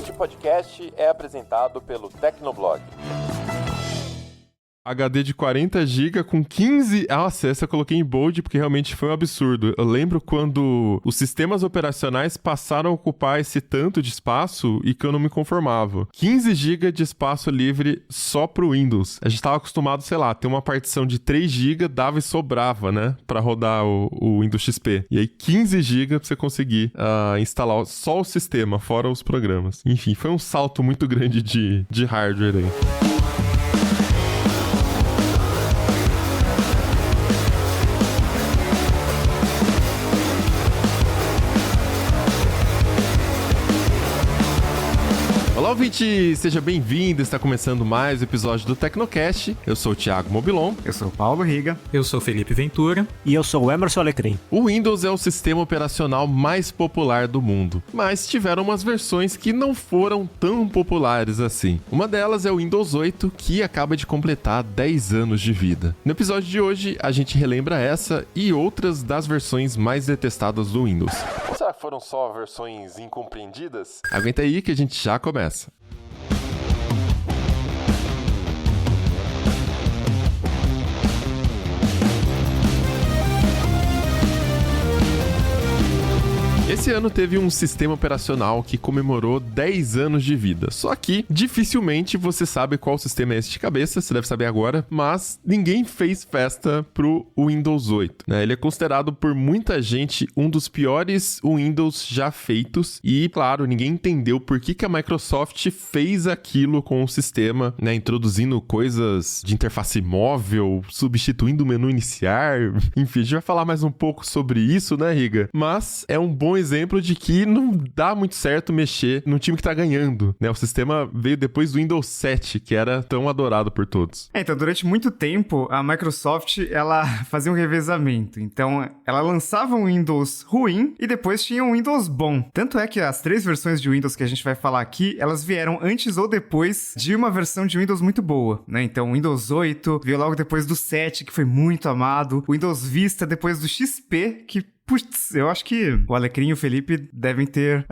Este podcast é apresentado pelo Tecnoblog. HD de 40 GB com 15... Nossa, essa eu coloquei em bold porque realmente foi um absurdo. Eu lembro quando os sistemas operacionais passaram a ocupar esse tanto de espaço e que eu não me conformava. 15 GB de espaço livre só pro Windows. A gente tava acostumado, sei lá, ter uma partição de 3 GB, dava e sobrava, né? Pra rodar o Windows XP. E aí 15 GB pra você conseguir instalar só o sistema, fora os programas. Enfim, foi um salto muito grande de hardware aí. Olá, ouvinte! Seja bem-vindo! Está começando mais um episódio do Tecnocast. Eu sou o Thiago Mobilon. Eu sou o Paulo Riga. Eu sou o Felipe Ventura. E eu sou o Emerson Alecrim. O Windows é o sistema operacional mais popular do mundo, mas tiveram umas versões que não foram tão populares assim. Uma delas é o Windows 8, que acaba de completar 10 anos de vida. No episódio de hoje, a gente relembra essa e outras das versões mais detestadas do Windows. Ou será que foram só versões incompreendidas? Aguenta aí que a gente já começa. Esse ano teve um sistema operacional que comemorou 10 anos de vida. Só que, dificilmente você sabe qual sistema é esse de cabeça, você deve saber agora, mas ninguém fez festa pro Windows 8, né? Ele é considerado por muita gente um dos piores Windows já feitos e, claro, ninguém entendeu por que a Microsoft fez aquilo com o sistema, né? Introduzindo coisas de interface móvel, substituindo o menu iniciar, enfim, a gente vai falar mais um pouco sobre isso, né, Riga? Mas é um bom exemplo de que não dá muito certo mexer num time que tá ganhando, né? O sistema veio depois do Windows 7, que era tão adorado por todos. Então, durante muito tempo, a Microsoft, ela fazia um revezamento. Então, ela lançava um Windows ruim e depois tinha um Windows bom. Tanto é que as 3 versões de Windows que a gente vai falar aqui, elas vieram antes ou depois de uma versão de Windows muito boa, né? Então, o Windows 8 veio logo depois do 7, que foi muito amado. O Windows Vista depois do XP, que putz, eu acho que o Alecrim e o Felipe devem ter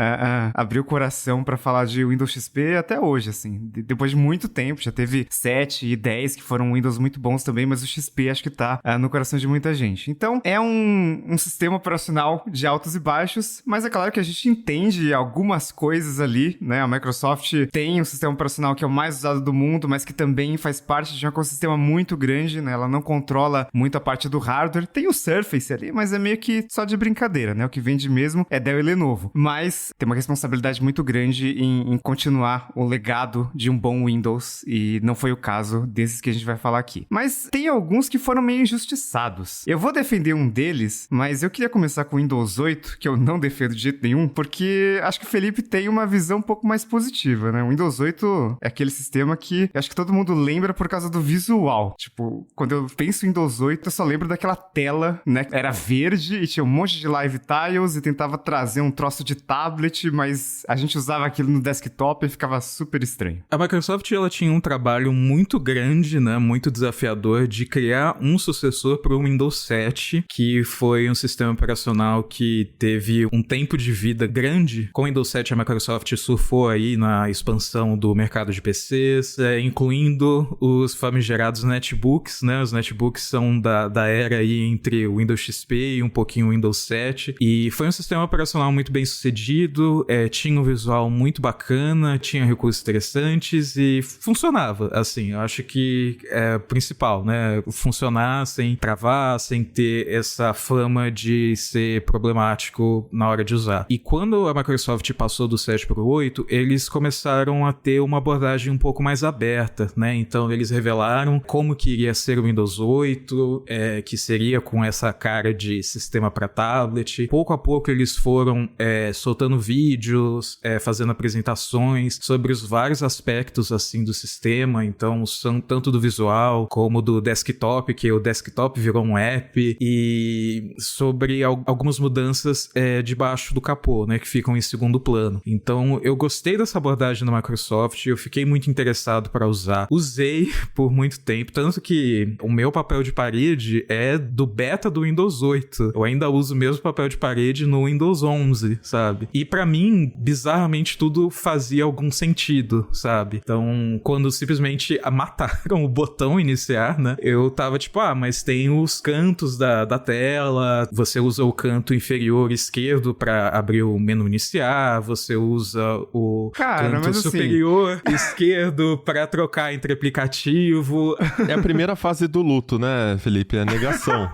abrir o coração pra falar de Windows XP até hoje, assim. Depois de muito tempo, já teve 7 e 10 que foram Windows muito bons também, mas o XP acho que tá no coração de muita gente. Então, é um sistema operacional de altos e baixos, mas é claro que a gente entende algumas coisas ali, né? A Microsoft tem um sistema operacional que é o mais usado do mundo, mas que também faz parte de um ecossistema muito grande, né? Ela não controla muito a parte do hardware. Tem o Surface ali, mas é meio que só de brincadeira, né? O que vende mesmo é Dell e Lenovo. Mas tem uma responsabilidade muito grande em continuar o legado de um bom Windows e não foi o caso desses que a gente vai falar aqui. Mas tem alguns que foram meio injustiçados. Eu vou defender um deles, mas eu queria começar com o Windows 8, que eu não defendo de jeito nenhum, porque acho que o Felipe tem uma visão um pouco mais positiva, né? O Windows 8 é aquele sistema que eu acho que todo mundo lembra por causa do visual. Tipo, quando eu penso em Windows 8, eu só lembro daquela tela, né? Era verde e tinha um monte de live tiles e tentava trazer um troço de tablet, mas a gente usava aquilo no desktop e ficava super estranho. A Microsoft, ela tinha um trabalho muito grande, né, muito desafiador de criar um sucessor para o Windows 7, que foi um sistema operacional que teve um tempo de vida grande. Com o Windows 7, a Microsoft surfou aí na expansão do mercado de PCs, incluindo os famigerados netbooks, né, os netbooks são da era aí entre o Windows XP e um pouquinho o Windows 7, e foi um sistema operacional muito bem sucedido, tinha um visual muito bacana, tinha recursos interessantes e funcionava, assim, eu acho que é o principal, né, funcionar sem travar, sem ter essa fama de ser problemático na hora de usar. E quando a Microsoft passou do 7 para o 8, eles começaram a ter uma abordagem um pouco mais aberta, né, então eles revelaram como que iria ser o Windows 8, que seria com essa cara de sistema para tablet. Pouco a pouco eles foram soltando vídeos, fazendo apresentações sobre os vários aspectos assim do sistema, então são tanto do visual como do desktop, que o desktop virou um app, e sobre algumas mudanças debaixo do capô, né, que ficam em segundo plano. Então eu gostei dessa abordagem da Microsoft, eu fiquei muito interessado para usar. Usei por muito tempo, tanto que o meu papel de parede é do beta do Windows 8. Eu ainda usa o mesmo papel de parede no Windows 11, sabe? E pra mim, bizarramente, tudo fazia algum sentido, sabe? Então, quando simplesmente mataram o botão iniciar, né? Eu tava tipo, mas tem os cantos da tela, você usa o canto inferior esquerdo pra abrir o menu iniciar, você usa o canto superior esquerdo pra trocar entre aplicativo. É a primeira fase do luto, né, Felipe? É a negação.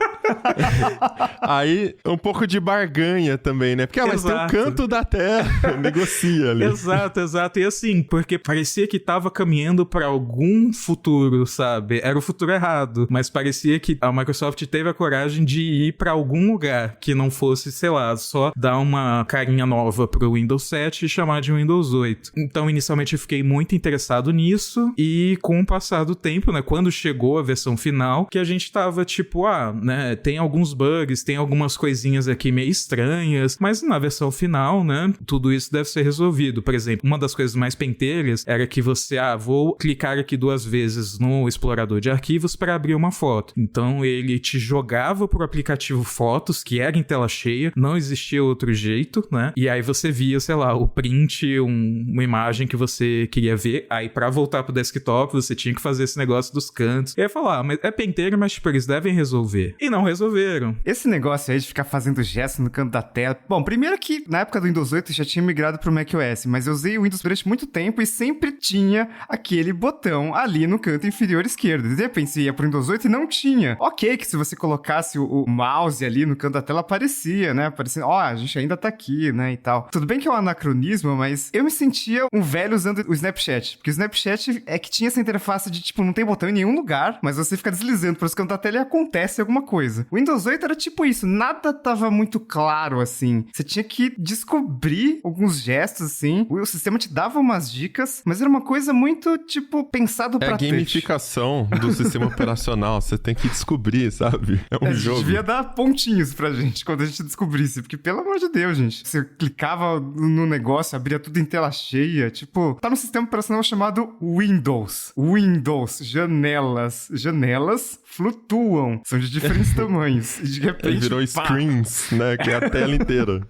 Aí, um pouco de barganha também, né? Porque, mas tem o canto da tela, negocia ali. Exato. E assim, porque parecia que tava caminhando pra algum futuro, sabe? Era o futuro errado, mas parecia que a Microsoft teve a coragem de ir pra algum lugar que não fosse, sei lá, só dar uma carinha nova pro Windows 7 e chamar de Windows 8. Então, inicialmente, eu fiquei muito interessado nisso e com o passar do tempo, né, quando chegou a versão final, que a gente tava tipo, né, tem alguns bugs, tem algumas coisinhas aqui meio estranhas, mas na versão final, né, tudo isso deve ser resolvido. Por exemplo, uma das coisas mais pentelhas era que você, vou clicar aqui 2 vezes no explorador de arquivos para abrir uma foto. Então ele te jogava pro aplicativo Fotos, que era em tela cheia, não existia outro jeito, né, e aí você via, sei lá, o print, uma imagem que você queria ver, aí pra voltar pro desktop você tinha que fazer esse negócio dos cantos. E aí falar, mas é penteiro, mas tipo, eles devem resolver. E não resolveram. Esse negócio aí de ficar fazendo gesto no canto da tela... Bom, primeiro que na época do Windows 8 eu já tinha migrado pro macOS, mas eu usei o Windows durante muito tempo e sempre tinha aquele botão ali no canto inferior esquerdo. De repente você ia pro Windows 8 e não tinha. Ok, que se você colocasse o mouse ali no canto da tela aparecia, né? Aparecendo, a gente ainda tá aqui, né, e tal. Tudo bem que é um anacronismo, mas eu me sentia um velho usando o Snapchat, porque o Snapchat é que tinha essa interface de, tipo, não tem botão em nenhum lugar, mas você fica deslizando pelos cantos da tela e acontece alguma coisa. O Windows 8 era tipo isso, nada tava muito claro, assim. Você tinha que descobrir alguns gestos, assim. O sistema te dava umas dicas, mas era uma coisa muito, tipo, pensado pra touch. É a gamificação do sistema operacional, você tem que descobrir, sabe? É um jogo. Devia dar pontinhos pra gente quando a gente descobrisse, porque, pelo amor de Deus, gente, você clicava no negócio, abria tudo em tela cheia, tipo, tá no sistema operacional chamado Windows. Windows, janelas flutuam, são de diferentes tamanhos, e de repente... Virou screens, né, que é a tela inteira.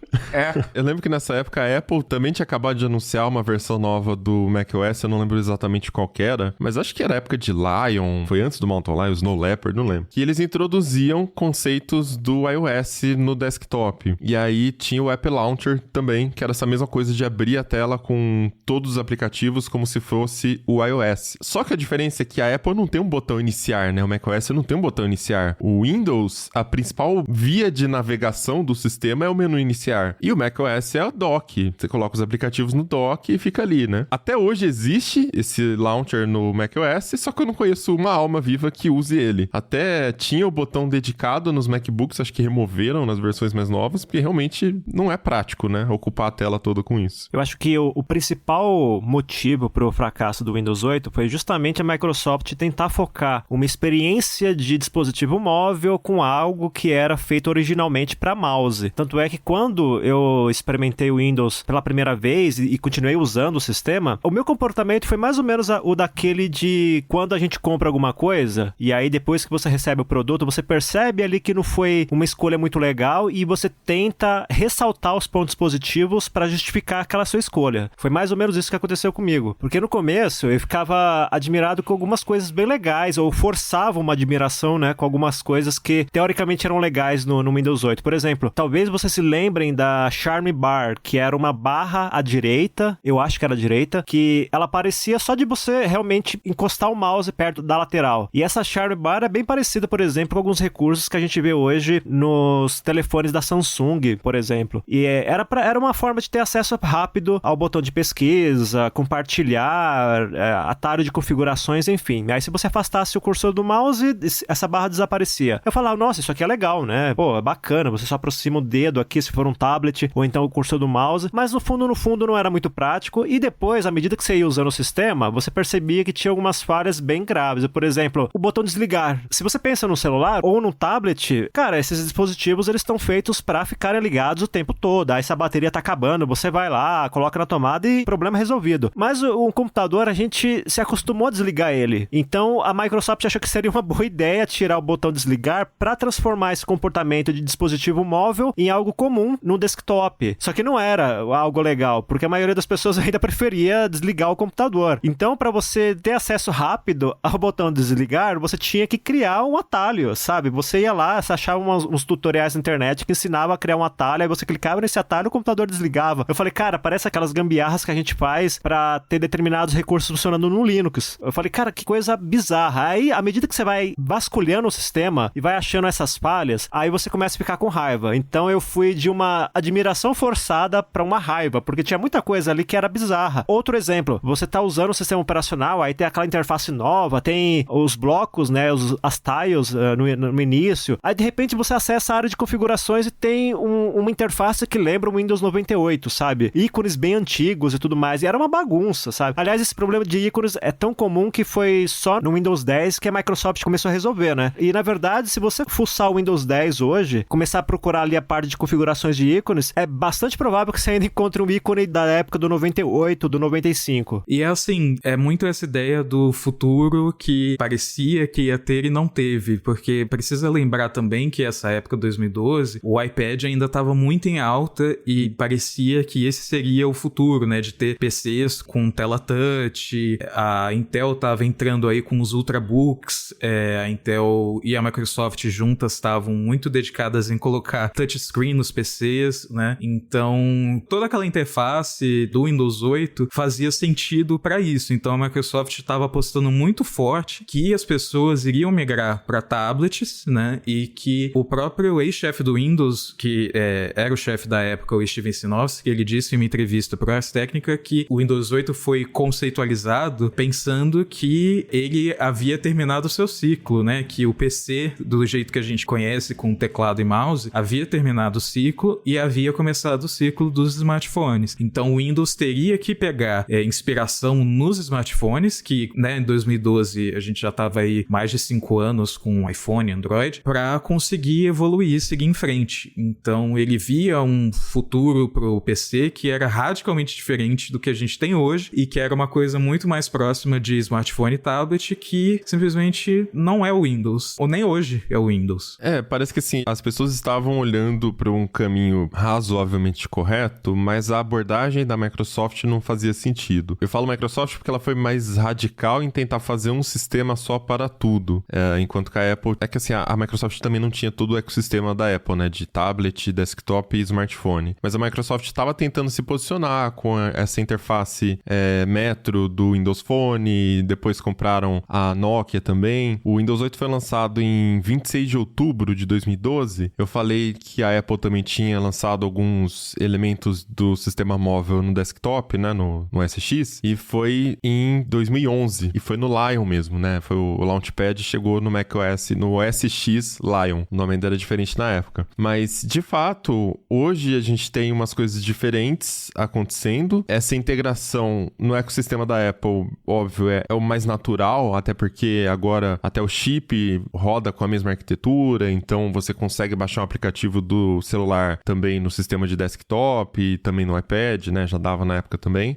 Eu lembro que nessa época a Apple também tinha acabado de anunciar uma versão nova do macOS, eu não lembro exatamente qual que era, mas acho que era a época de Lion, foi antes do Mountain Lion, Snow Leopard, não lembro. Que eles introduziam conceitos do iOS no desktop. E aí tinha o App Launcher também, que era essa mesma coisa de abrir a tela com todos os aplicativos como se fosse o iOS. Só que a diferença é que a Apple não tem um botão iniciar, né? O macOS não tem um botão iniciar. O Windows, a principal via de navegação do sistema é o menu iniciar. E o macOS é o dock. Você coloca os aplicativos no dock e fica ali, né? Até hoje existe esse launcher no macOS, só que eu não conheço uma alma viva que use ele. Até tinha o botão dedicado nos MacBooks, acho que removeram nas versões mais novas, porque realmente não é prático, né? Ocupar a tela toda com isso. Eu acho que o principal motivo para o fracasso do Windows 8 foi justamente a Microsoft tentar focar uma experiência de dispositivo móvel com algo que era feito originalmente para mouse. Tanto é que quando eu experimentei o Windows pela primeira vez e continuei usando o sistema, o meu comportamento foi mais ou menos o daquele de quando a gente compra alguma coisa e aí depois que você recebe o produto, você percebe ali que não foi uma escolha muito legal e você tenta ressaltar os pontos positivos para justificar aquela sua escolha. Foi mais ou menos isso que aconteceu comigo. Porque no começo eu ficava admirado com algumas coisas bem legais, ou forçava uma admiração, né, com algumas coisas que teoricamente eram legais no Windows 8. Por exemplo, talvez vocês se lembrem da Charm Bar, que era uma barra à direita, eu acho que era à direita, que ela aparecia só de você realmente encostar o mouse perto da lateral. E essa Charm Bar é bem parecida, por exemplo, com alguns recursos que a gente vê hoje nos telefones da Samsung, por exemplo. E era uma forma de ter acesso rápido ao botão de pesquisa, compartilhar, atalho de configurações, enfim. Aí se você afastasse o cursor do mouse, essa barra desaparecia. Eu falava, nossa, isso aqui é legal, né? Pô, é bacana, você só aproxima o dedo aqui se for um tablet, ou então o cursor do mouse, mas no fundo não era muito prático, e depois, à medida que você ia usando o sistema, você percebia que tinha algumas falhas bem graves. Por exemplo, o botão desligar. Se você pensa no celular ou no tablet, cara, esses dispositivos, eles estão feitos para ficarem ligados o tempo todo. Aí se a bateria tá acabando, você vai lá, coloca na tomada e problema resolvido. Mas o computador, a gente se acostumou a desligar ele. Então, a Microsoft achou que seria uma boa ideia tirar o botão desligar para transformar esse comportamento de dispositivo móvel em algo comum no desktop. Só que não era algo legal, porque a maioria das pessoas ainda preferia desligar o computador. Então, para você ter acesso rápido ao botão desligar, você tinha que criar um atalho, sabe? Você ia lá, você achava uns tutoriais na internet que ensinavam a criar um atalho, aí você clicava nesse atalho e o computador desligava. Eu falei, cara, parece aquelas gambiarras que a gente faz para ter determinados recursos funcionando no Linux. Eu falei, cara, que coisa bizarra. Aí, à medida que você vai vasculhando o sistema e vai achando essas falhas, aí você começa a ficar com raiva. Então eu fui de uma admiração forçada para uma raiva, porque tinha muita coisa ali que era bizarra. Outro exemplo, você tá usando o sistema operacional, aí tem aquela interface nova, tem os blocos, né, as tiles no início, aí de repente você acessa a área de configurações e tem uma interface que lembra o Windows 98, sabe? Ícones bem antigos e tudo mais, e era uma bagunça, sabe? Aliás, esse problema de ícones é tão comum que foi só no Windows 10 que a Microsoft começou a resolver, né? E na verdade, se você fuçar o Windows 10 hoje, começar a procurar ali a parte de configurações de ícones, é bastante provável que você ainda encontre um ícone da época do 98, do 95. E é assim, é muito essa ideia do futuro que parecia que ia ter e não teve, porque precisa lembrar também que essa época, 2012, o iPad ainda estava muito em alta e parecia que esse seria o futuro, né, de ter PCs com tela touch, a Intel estava entrando aí com os Ultrabooks, a Intel e a Microsoft juntas estavam muito dedicadas em colocar touchscreen nos PCs, né, então toda aquela interface do Windows 8 fazia sentido para isso, então a Microsoft estava apostando muito forte que as pessoas iriam migrar para tablets, né, e que o próprio ex-chefe do Windows, que era o chefe da época, o Steven Sinofsky, ele disse em uma entrevista para o Ars Technica que o Windows 8 foi conceitualizado pensando que ele havia terminado o seu ciclo, né, que o PC, do jeito que a gente conhece, com teclado e mouse, havia terminado o ciclo e havia começado o ciclo dos smartphones. Então o Windows teria que pegar inspiração nos smartphones, que, né, em 2012 a gente já estava aí mais de 5 anos com iPhone e Android, para conseguir evoluir e seguir em frente. Então ele via um futuro pro PC que era radicalmente diferente do que a gente tem hoje e que era uma coisa muito mais próxima de smartphone e tablet, que simplesmente não é o Windows, ou nem hoje é o Windows. Parece que assim, as pessoas estavam olhando para um caminho razoavelmente correto, mas a abordagem da Microsoft não fazia sentido. Eu falo Microsoft porque ela foi mais radical em tentar fazer um sistema só para tudo, enquanto que a Apple... É que assim, a Microsoft também não tinha todo o ecossistema da Apple, né, de tablet, desktop e smartphone. Mas a Microsoft estava tentando se posicionar com essa interface Metro do Windows Phone, depois compraram a Nokia também. O Windows 8 foi lançado em 26 de outubro de 2012. Eu falei que a Apple também tinha lançado alguns elementos do sistema móvel no desktop, né, no SX, e foi em 2011, e foi no Lion mesmo, né, foi o Launchpad, chegou no macOS, no SX Lion, o nome ainda era diferente na época. Mas, de fato, hoje a gente tem umas coisas diferentes acontecendo. Essa integração no ecossistema da Apple, óbvio, é o mais natural, até porque agora até o chip roda com a mesma arquitetura, então você consegue baixar um aplicativo do celular também no sistema de desktop e também no iPad, né, já dava na época também.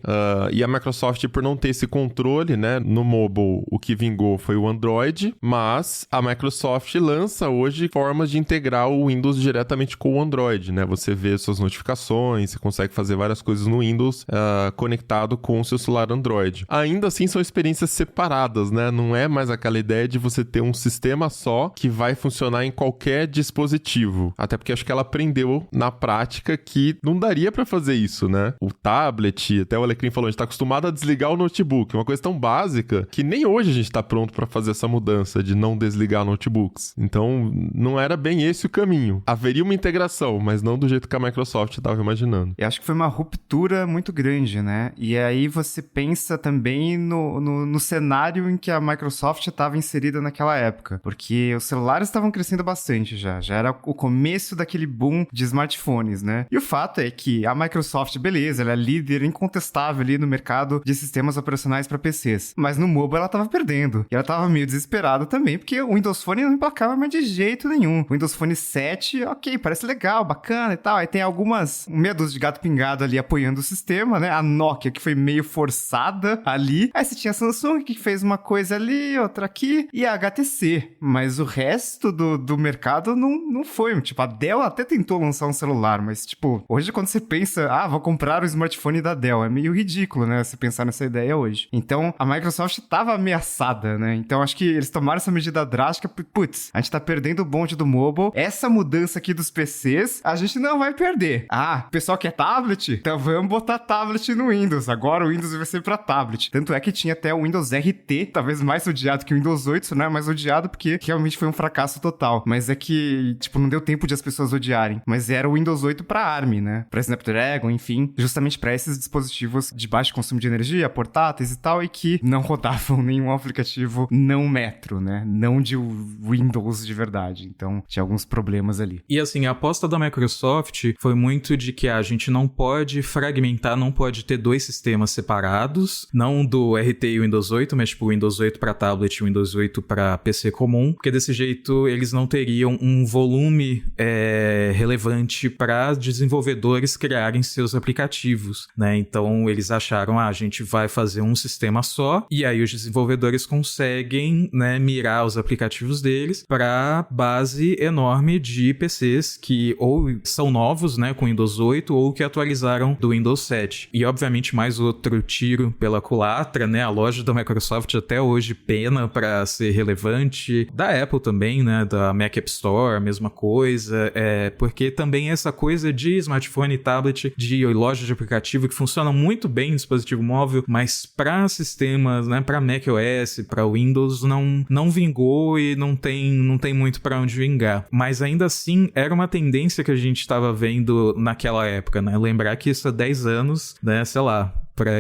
E a Microsoft, por não ter esse controle, né, no mobile, o que vingou foi o Android, mas a Microsoft lança hoje formas de integrar o Windows diretamente com o Android, né, você vê suas notificações, você consegue fazer várias coisas no Windows conectado com o seu celular Android. Ainda assim, são experiências separadas, né, não é mais aquela ideia de você ter um sistema só que vai funcionar em qualquer dispositivo, até porque acho que ela aprendeu na prática que não daria pra fazer isso, né, o tablet, até o Alecrim falou, a gente tá acostumado a desligar o notebook, uma coisa tão básica que nem hoje a gente tá pronto pra fazer essa mudança de não desligar notebooks. Então, não era bem esse o caminho. Haveria uma integração, mas não do jeito que a Microsoft estava imaginando. Eu acho que foi uma ruptura muito grande, né? E aí você pensa também no cenário em que a Microsoft estava inserida naquela época, porque os celulares estavam crescendo bastante já era o começo daquele boom de smartphones, né? E o fato é que a Microsoft, beleza, ela é líder incontestável ali no mercado de sistemas operacionais para PCs, mas no mobile ela tava perdendo. E ela tava meio desesperada também, porque o Windows Phone não emplacava mais de jeito nenhum. O Windows Phone 7, ok, parece legal, bacana e tal. Aí tem algumas, meia dúzia de gato pingado ali apoiando o sistema, né? A Nokia, que foi meio forçada ali. Aí você tinha a Samsung, que fez uma coisa ali, outra aqui, e a HTC. Mas o resto resto do mercado não foi. Tipo, a Dell até tentou lançar um celular, mas, tipo, hoje quando você pensa, vou comprar o smartphone da Dell, é meio ridículo, né, você pensar nessa ideia hoje. Então, a Microsoft tava ameaçada, né? Então, acho que eles tomaram essa medida drástica, putz, a gente tá perdendo o bonde do mobile, essa mudança aqui dos PCs, a gente não vai perder. O pessoal quer tablet? Então vamos botar tablet no Windows. Agora o Windows vai ser pra tablet. Tanto é que tinha até o Windows RT, talvez mais odiado que o Windows 8, isso não é mais odiado porque realmente foi um fracasso total. Mas é que, tipo, não deu tempo de as pessoas odiarem. Mas era o Windows 8 pra ARM, né? Pra Snapdragon, enfim, justamente pra esses dispositivos de baixo consumo de energia, portáteis e tal, e que não rodavam nenhum aplicativo não Metro, né? Não de Windows de verdade. Então, tinha alguns problemas ali. E assim, a aposta da Microsoft foi muito de que a gente não pode fragmentar, não pode ter dois sistemas separados, não do RT e o Windows 8, mas tipo o Windows 8 para tablet e o Windows 8 para PC comum, porque desse jeito eles não teriam um volume relevante para desenvolvedores criarem seus aplicativos, né? Então eles acharam, a gente vai fazer um sistema só, e aí os desenvolvedores conseguem, né, mirar os aplicativos deles para base enorme de PCs que ou são novos, né, com Windows 8, ou que atualizaram do Windows 7. E obviamente mais outro tiro pela culatra, né, a loja da Microsoft até hoje pena para ser relevante, da Apple também, né, da Mac App Store, a mesma coisa, porque também essa coisa de smartphone e tablet, de loja de aplicativo que funciona muito bem em dispositivo móvel, mas para sistemas, né, para macOS, para Windows, não vingou e não tem muito para onde vingar. Mas ainda assim, era uma tendência que a gente estava vendo naquela época, né? Lembrar que isso há 10 anos, né, sei lá,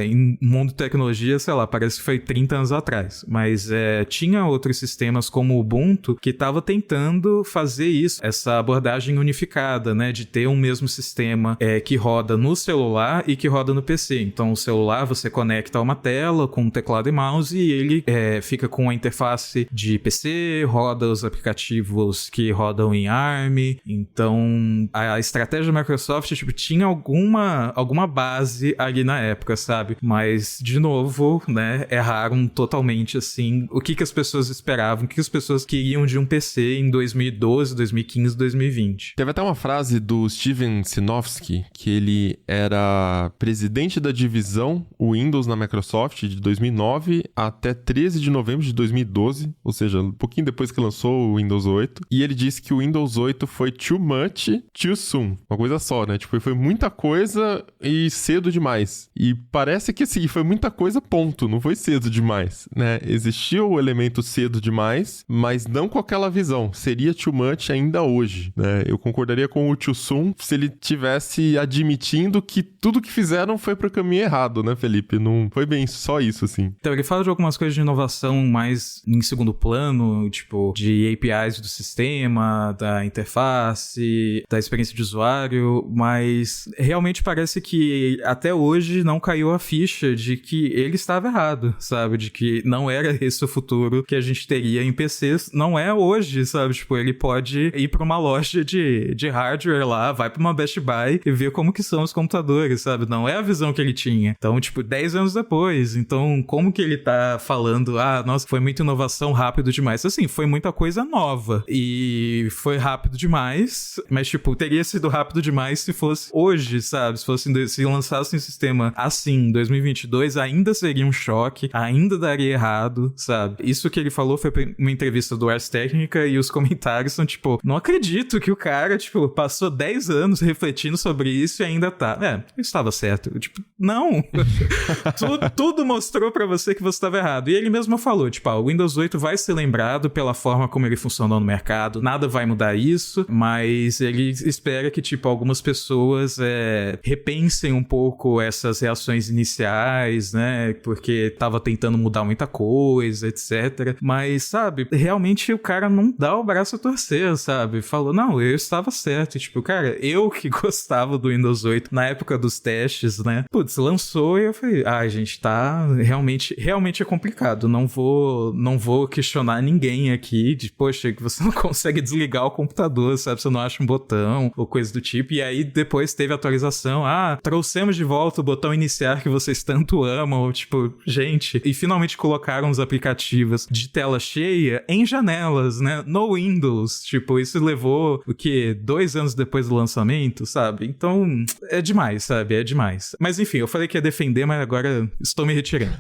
em mundo de tecnologia, sei lá, parece que foi 30 anos atrás. Mas tinha outros sistemas como o Ubuntu que estava tentando fazer isso, essa abordagem unificada, né? De ter um mesmo sistema que roda no celular e que roda no PC. Então, o celular você conecta a uma tela com um teclado e mouse e ele fica com a interface de PC, roda os aplicativos que rodam em ARM. Então, a estratégia da Microsoft, tipo, tinha alguma base ali na época, sabe? Mas, de novo, né, erraram totalmente, assim, o que as pessoas esperavam, o que as pessoas queriam de um PC em 2012, 2015, 2020. Teve até uma frase do Steven Sinofsky, que ele era presidente da divisão Windows na Microsoft de 2009 até 13 de novembro de 2012, ou seja, um pouquinho depois que lançou o Windows 8, e ele disse que o Windows 8 foi too much, too soon. Uma coisa só, né? Tipo, foi muita coisa e cedo demais. E parece que, assim, foi muita coisa, ponto. Não foi cedo demais, né? Existia o elemento cedo demais, mas não com aquela visão. Seria too much ainda hoje, né? Eu concordaria com o too soon se ele tivesse admitindo que tudo que fizeram foi pro caminho errado, né, Felipe? Não foi bem só isso, assim. Então, ele fala de algumas coisas de inovação mais em segundo plano, tipo, de APIs do sistema, da interface, da experiência de usuário, mas realmente parece que até hoje não caiu a ficha de que ele estava errado, sabe? De que não era esse o futuro que a gente teria em PCs. Não é hoje, sabe? Tipo, ele pode ir pra uma loja de hardware lá, vai pra uma Best Buy e ver como que são os computadores, sabe? Não é a visão que ele tinha. Então, tipo, 10 anos depois. Então, como que ele tá falando, nossa, foi muita inovação rápido demais? Assim, foi muita coisa nova. E foi rápido demais, mas, tipo, teria sido rápido demais se fosse hoje, sabe? Se lançasse um sistema assim, em 2022, ainda seria um choque, ainda daria errado, sabe? Isso que ele falou foi uma entrevista do Ars Technica e os comentários são tipo, não acredito que o cara, tipo, passou 10 anos refletindo sobre isso e ainda tá. Eu estava certo. Tipo, não. tudo mostrou pra você que você estava errado. E ele mesmo falou, tipo, o Windows 8 vai ser lembrado pela forma como ele funcionou no mercado, nada vai mudar isso, mas ele espera que, tipo, algumas pessoas repensem um pouco essas reações iniciais, né, porque tava tentando mudar muita coisa, etc. Mas, sabe, realmente o cara não dá o braço a torcer, sabe? Falou, não, eu estava certo. E, tipo, cara, eu que gostava do Windows 8 na época dos testes, né, putz, lançou e eu falei, gente, tá, realmente é complicado, não vou questionar ninguém aqui de, poxa, que você não consegue desligar o computador, sabe, você não acha um botão ou coisa do tipo, e aí depois teve a atualização, trouxemos de volta o botão iniciar que vocês tanto amam, tipo, gente, e finalmente colocaram os aplicativos de tela cheia em janelas, né, no Windows, tipo, isso levou, 2 anos depois do lançamento, sabe, então, é demais, sabe, é demais. Mas enfim, eu falei que ia defender, mas agora estou me retirando.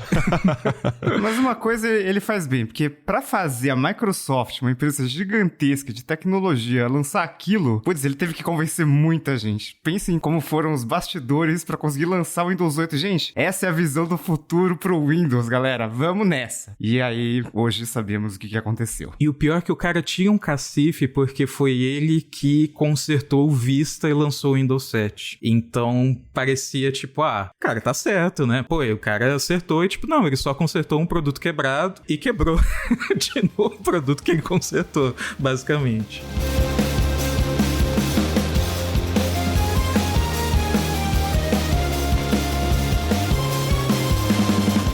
Mas uma coisa ele faz bem, porque pra fazer a Microsoft, uma empresa gigantesca de tecnologia, lançar aquilo, putz, ele teve que convencer muita gente. Pensem em como foram os bastidores pra conseguir lançar o Windows 8. Gente, essa é a visão do futuro pro Windows, galera. Vamos nessa. E aí, hoje sabemos o que aconteceu. E o pior é que o cara tinha um cacife porque foi ele que consertou o Vista e lançou o Windows 7. Então, parecia tipo, cara, tá certo, né? Pô, o cara acertou e tipo, não, ele só consertou um produto quebrado e quebrou de novo o produto que ele consertou, basicamente.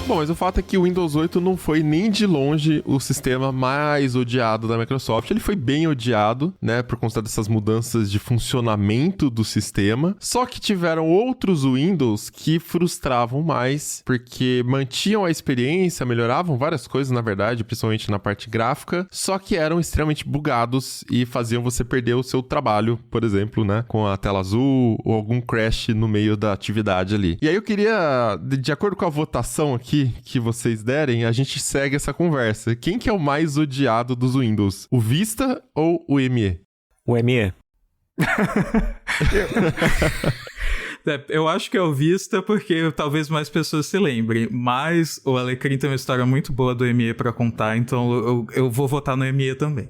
Bom, mas o fato é que o Windows 8 não foi nem de longe o sistema mais odiado da Microsoft. Ele foi bem odiado, né, por conta dessas mudanças de funcionamento do sistema. Só que tiveram outros Windows que frustravam mais, porque mantinham a experiência, melhoravam várias coisas, na verdade, principalmente na parte gráfica, só que eram extremamente bugados e faziam você perder o seu trabalho, por exemplo, né, com a tela azul ou algum crash no meio da atividade ali. E aí eu queria, de acordo com a votação aqui, que vocês derem, a gente segue essa conversa. Quem que é o mais odiado dos Windows? O Vista ou o ME? O ME. Eu acho que é o Vista porque talvez mais pessoas se lembrem, mas o Alecrim tem uma história muito boa do ME pra contar, então eu vou votar no ME também.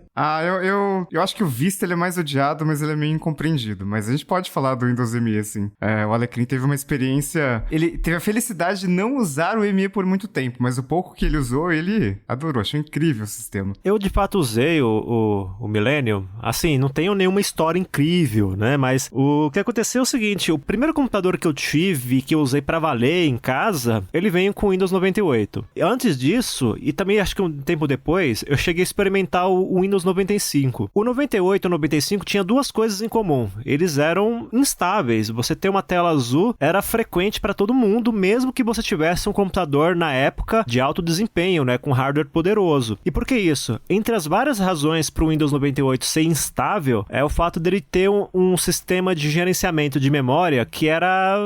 Eu acho que o Vista ele é mais odiado, mas ele é meio incompreendido. Mas a gente pode falar do Windows ME, assim. O Alecrim teve uma experiência... Ele teve a felicidade de não usar o ME por muito tempo, mas o pouco que ele usou, ele adorou. Achou incrível o sistema. Eu, de fato, usei o Millennium. Assim, não tenho nenhuma história incrível, né? Mas o que aconteceu é o seguinte, o primeiro computador que eu tive, que eu usei pra valer em casa, ele veio com o Windows 98. Antes disso, e também acho que um tempo depois, eu cheguei a experimentar o Windows 95. O 98 e o 95 tinha duas coisas em comum. Eles eram instáveis. Você ter uma tela azul era frequente para todo mundo, mesmo que você tivesse um computador na época de alto desempenho, né, com hardware poderoso. E por que isso? Entre as várias razões para o Windows 98 ser instável, é o fato dele ter um sistema de gerenciamento de memória que era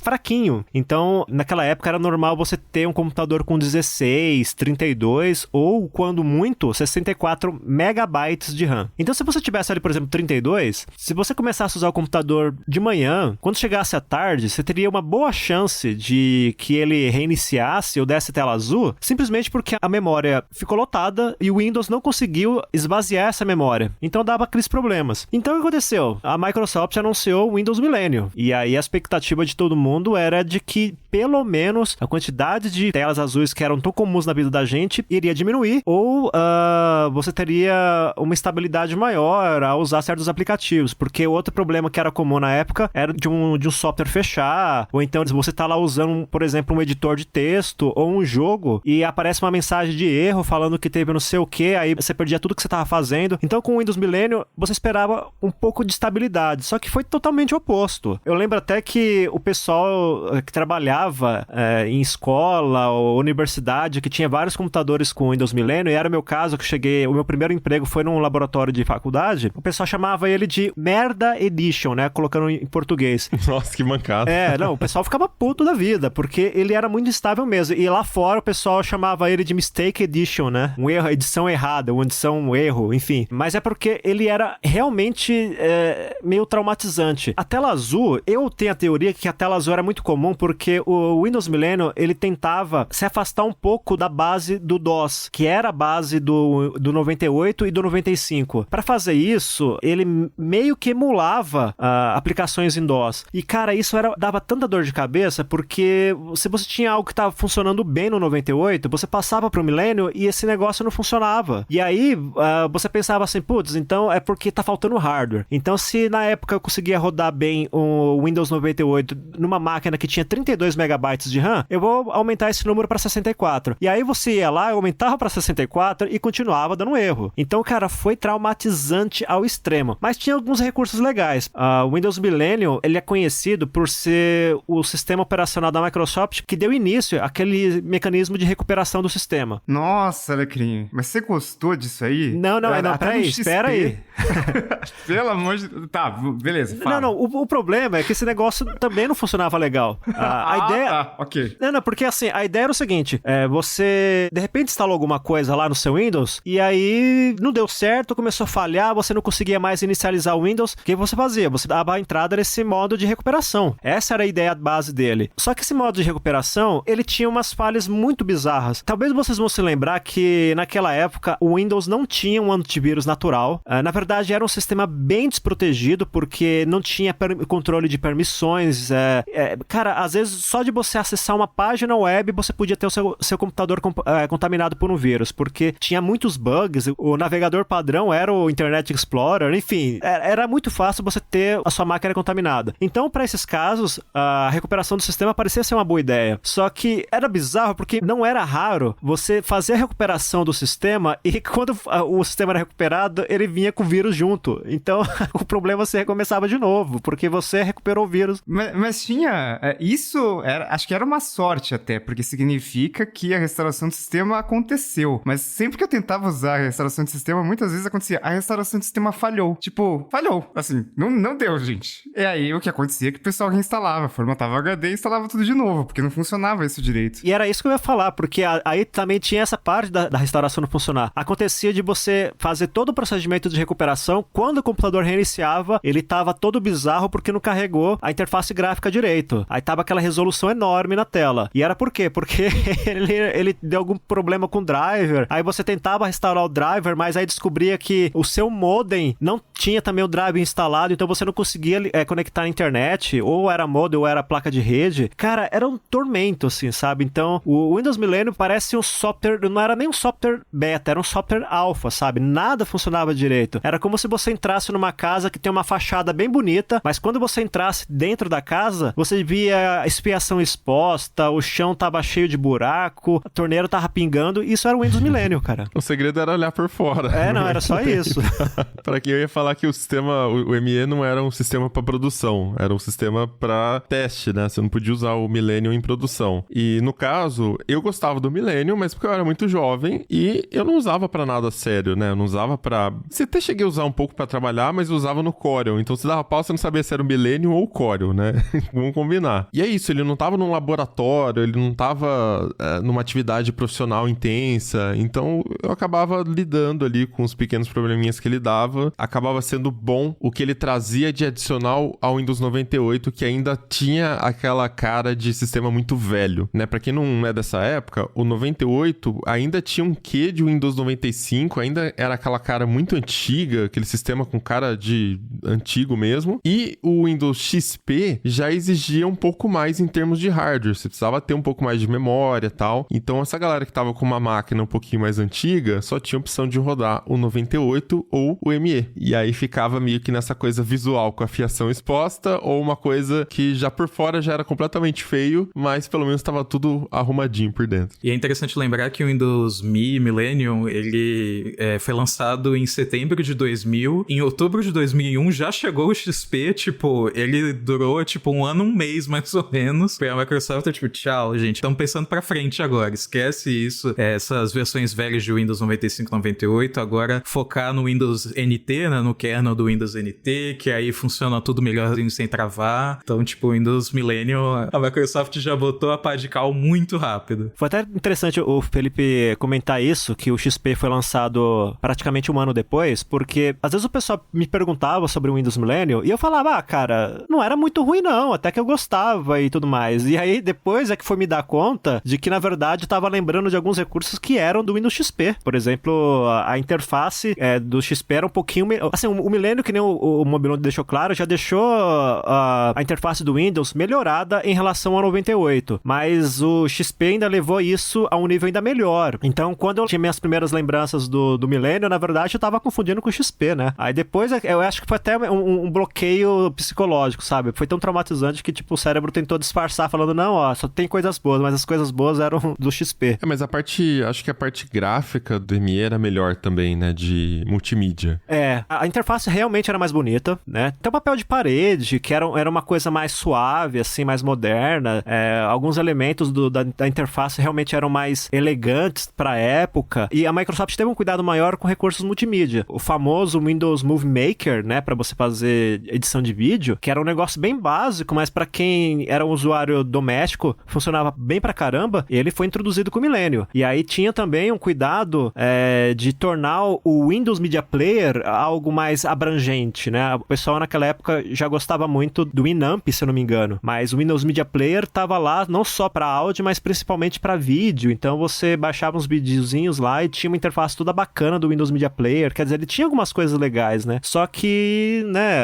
fraquinho. Então, naquela época era normal você ter um computador com 16, 32 ou, quando muito, 64 megabytes de RAM. Então, se você tivesse ali, por exemplo, 32, se você começasse a usar o computador de manhã, quando chegasse à tarde, você teria uma boa chance de que ele reiniciasse ou desse tela azul, simplesmente porque a memória ficou lotada e o Windows não conseguiu esvaziar essa memória. Então, dava aqueles problemas. Então, o que aconteceu? A Microsoft anunciou o Windows Millennium. E aí, a expectativa de todo mundo era de que, pelo menos, a quantidade de telas azuis que eram tão comuns na vida da gente iria diminuir, ou você teria uma estabilidade maior ao usar certos aplicativos, porque outro problema que era comum na época era de um software fechar, ou então você tá lá usando, por exemplo, um editor de texto ou um jogo e aparece uma mensagem de erro falando que teve não sei o que, aí você perdia tudo que você tava fazendo. Então, com o Windows Millennium, você esperava um pouco de estabilidade, só que foi totalmente oposto. Eu lembro até que o pessoal que trabalhava em escola ou universidade, que tinha vários computadores com Windows Millennium, e era o meu caso, que o meu primeiro emprego foi num laboratório de faculdade, o pessoal chamava ele de Merda Edition, né, colocando em português. Nossa, que mancada. Não, o pessoal ficava puto da vida, porque ele era muito instável mesmo, e lá fora o pessoal chamava ele de Mistake Edition, né, um erro, edição errada, uma edição, um erro, enfim. Mas é porque ele era realmente meio traumatizante. A tela azul, eu tenho a teoria que a tela azul era muito comum porque o Windows Millennium, ele tentava se afastar um pouco da base do DOS, que era a base do 98 e do 95. Para fazer isso, ele meio que emulava aplicações em DOS. E, cara, isso dava tanta dor de cabeça, porque se você tinha algo que estava funcionando bem no 98, você passava pro Millennium e esse negócio não funcionava. E aí, você pensava assim, putz, então é porque tá faltando hardware. Então, se na época eu conseguia rodar bem o Windows 98 numa máquina que tinha 32 megabytes de RAM, eu vou aumentar esse número para 64. E aí você ia lá, aumentava para 64 e continuava dando erro. Então, cara, foi traumatizante ao extremo. Mas tinha alguns recursos legais. O Windows Millennium, ele é conhecido por ser o sistema operacional da Microsoft que deu início àquele mecanismo de recuperação do sistema. Nossa, Alecrim, mas você gostou disso aí? Não, peraí, espera aí. Pelo amor de Deus. Tá, beleza, fala. Não, o problema é que esse negócio também não funcionava legal. A ideia... Tá, ok. Não, porque assim, a ideia era o seguinte, você de repente instalou alguma coisa lá no seu Windows e aí não deu certo, começou a falhar, você não conseguia mais inicializar o Windows. O que você fazia? Você dava a entrada nesse modo de recuperação. Essa era a ideia base dele. Só que esse modo de recuperação, ele tinha umas falhas muito bizarras. Talvez vocês vão se lembrar que naquela época o Windows não tinha um antivírus natural. Na verdade, era um sistema bem desprotegido porque não tinha controle de permissões. Cara, às vezes só de você acessar uma página web, você podia ter o seu computador contaminado por um vírus, porque tinha muitos bugs, o navegador padrão era o Internet Explorer, enfim, era muito fácil você ter a sua máquina contaminada. Então, para esses casos, a recuperação do sistema parecia ser uma boa ideia. Só que era bizarro porque não era raro você fazer a recuperação do sistema e quando o sistema era recuperado, ele vinha com o vírus junto. Então, o problema você recomeçava de novo, porque você recuperou o vírus. Mas tinha... Isso, acho que era uma sorte até, porque significa que a restauração do sistema aconteceu. Mas sempre que eu tentava usar a restauração do sistema, muitas vezes acontecia, a restauração do sistema falhou. Tipo, falhou. Assim, não deu, gente. E aí, o que acontecia é que o pessoal reinstalava, formatava o HD e instalava tudo de novo, porque não funcionava isso direito. E era isso que eu ia falar, porque aí também tinha essa parte da restauração não funcionar. Acontecia de você fazer todo o procedimento de recuperação, quando o computador reiniciava, ele tava todo bizarro porque não carregou a interface gráfica direito. Aí tava aquela resolução enorme na tela. E era por quê? Porque ele deu algum problema com o driver, aí você tentava restaurar o driver, mas aí descobria que o seu modem não tinha também o driver instalado, então você não conseguia conectar a internet, ou era modem, ou era placa de rede. Cara, era um tormento, assim, sabe? Então, o Windows Millennium parece um software, não era nem um software beta, era um software alpha, sabe? Nada funcionava direito. Era como se você entrasse numa casa que tem uma fachada bem bonita, mas quando você entrasse dentro da casa, você via a expiação exposta, o chão tava cheio de buraco, a torneira tava pingando, e isso era o Windows Millennium, cara. O segredo era olhar por fora. Não, era só isso. Pra quem eu ia falar que o sistema, o ME não era um sistema pra produção, era um sistema pra teste, né? Você não podia usar o Millennium em produção. E no caso, eu gostava do Millennium, mas porque eu era muito jovem e eu não usava pra nada sério, né? Eu não usava pra... Você até cheguei a usar um pouco pra trabalhar, mas eu usava no Corel. Então você dava pau, você não sabia se era o Millennium ou o Corel, né? Vamos combinar. E é isso, ele não tava num laboratório, ele não tava numa atividade profissional intensa. Então eu acabava lidando ali com os pequenos probleminhas que ele dava. Acabava sendo bom o que ele trazia de adicional ao Windows 98, que ainda tinha aquela cara de sistema muito velho, né? Pra quem não é dessa época, o 98 ainda tinha um quê de Windows 95, ainda era aquela cara muito antiga, aquele sistema com cara de antigo mesmo. E o Windows XP já exigia um pouco mais em termos de hardware, você precisava ter um pouco mais de memória e tal. Então essa galera que tava com uma máquina um pouquinho mais antiga só tinha a opção de rodar o 98 ou o ME. E aí ficava meio que nessa coisa visual com a fiação exposta, ou uma coisa que já por fora já era completamente feio, mas pelo menos estava tudo arrumadinho por dentro. E é interessante lembrar que o Windows Me Millennium, ele foi lançado em setembro de 2000. Em outubro de 2001 já chegou o XP, tipo, ele durou tipo um ano, um mês mais ou menos. Foi a Microsoft, tipo, tchau, gente, estamos pensando pra frente agora, esquece isso, essas versões velhas de Windows 95, 98, agora focar no Windows NT, né, no kernel do Windows NT, que aí funciona tudo melhorzinho sem travar. Então, tipo, o Windows Millennium, a Microsoft já botou a pá de cal muito rápido. Foi até interessante o Felipe comentar isso, que o XP foi lançado praticamente um ano depois, porque às vezes o pessoal me perguntava sobre o Windows Millennium e eu falava, cara, não era muito ruim não, até que eu gostava e tudo mais. E aí depois é que foi me dar conta de que na verdade eu tava lembrando de alguns recursos que eram do Windows XP. Por exemplo, a interface do XP era um pouquinho... Assim, o Millennium, que nem o Mobilon deixou claro, já deixou a interface do Windows melhorada em relação ao 98. Mas o XP ainda levou isso a um nível ainda melhor. Então, quando eu tinha minhas primeiras lembranças do Millennium, na verdade, eu tava confundindo com o XP, né? Aí depois, eu acho que foi até um bloqueio psicológico, sabe? sabe? Foi tão traumatizante que, tipo, o cérebro tentou disfarçar, falando, não, ó, só tem coisas boas, mas as coisas boas eram do XP. Mas acho que a parte gráfica do ME era melhor também, né, de multimídia. A interface realmente era mais bonita, né? Tem o papel de parede, que era uma coisa mais suave, assim, mais moderna. Alguns elementos da interface realmente eram mais elegantes pra época. E a Microsoft teve um cuidado maior com recursos multimídia. O famoso Windows Movie Maker, né, pra você fazer edição de vídeo, que era um negócio bem básico, mas pra quem era um usuário doméstico, funcionava bem pra caramba, e ele foi introduzido com o Millennium. E aí tinha também um cuidado de tornar o Windows Media Player algo mais abrangente, né? O pessoal naquela época já gostava muito do Winamp, se eu não me engano, mas o Windows Media Player tava lá não só pra áudio, mas principalmente pra vídeo. Então você baixava uns videozinhos lá e tinha uma interface toda bacana do Windows Media Player. Quer dizer, ele tinha algumas coisas legais, né? Só que, né,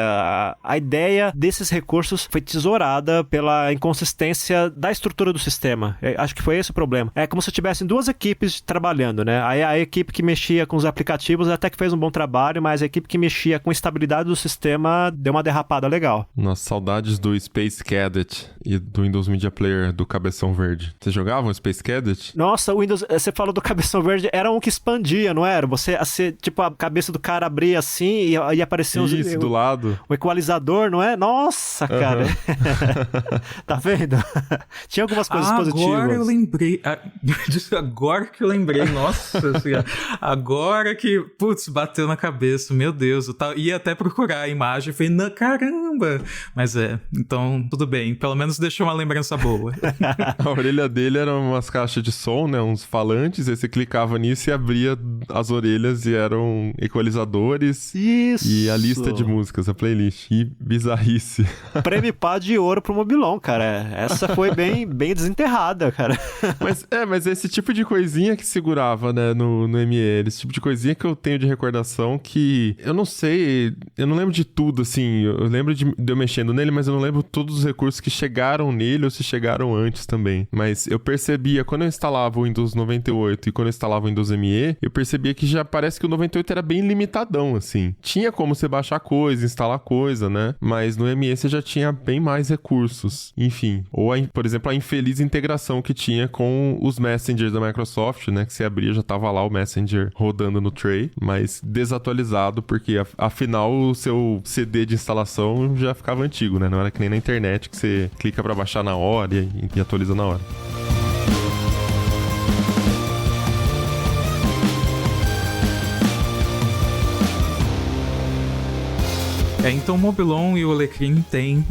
a ideia desses recursos foi tesourada pela inconsistência da estrutura do sistema. Acho que foi esse o problema. É como se tivessem duas equipes trabalhando, né? Aí a equipe que mexia com os aplicativos até que fez um bom trabalho, mas a equipe que mexia com a estabilidade do sistema deu uma derrapada legal. Nossa, saudades do Space Cadet e do Windows Media Player do Cabeção Verde. Vocês jogavam Space Cadet? Nossa, o Windows, você falou do Cabeção Verde, era um que expandia, não era? Você tipo, a cabeça do cara abria assim e aparecia Isso, do lado. O equalizador, não é? Nossa, cara. Tá vendo? Tinha algumas coisas positivas. Agora eu lembrei. Agora que eu lembrei. Nossa senhora. Agora que, putz, bateu na cabeça. Meu Deus. Eu ia até procurar a imagem e falei, caramba. Mas então tudo bem. Pelo menos deixou uma lembrança boa. A orelha dele era umas caixas de som, né? Uns falantes. Aí você clicava nisso e abria as orelhas e eram equalizadores. Isso. E a lista de músicas, a playlist. E bizarrice. Prêmio pá de ouro pro Mobilon, cara. Essa foi bem desenterrada, cara. Mas esse tipo de coisinha que segurava, né, no ME. Esse tipo de coisinha que eu tenho de recordação que... Eu não sei, eu não lembro de tudo, assim. Eu lembro de eu mexendo nele, mas eu não lembro todos os recursos que chegaram nele ou se chegaram antes também. Mas eu percebia, quando eu instalava o Windows 98 e quando eu instalava o Windows ME, eu percebia que já parece que o 98 era bem limitadão, assim. Tinha como você baixar coisa, instalar coisa, né? Mas no ME você já tinha bem mais recursos. Enfim. Ou, por exemplo, a infeliz integração que tinha com os Messengers da Microsoft, né? Que você abria, já tava lá o Messenger rodando no tray, mas desatualizado, porque afinal o seu CD de instalação já ficava antigo, né? Não era que nem na internet que você clica pra baixar na hora e atualiza na hora. Então o Mobilon e o Alecrim têm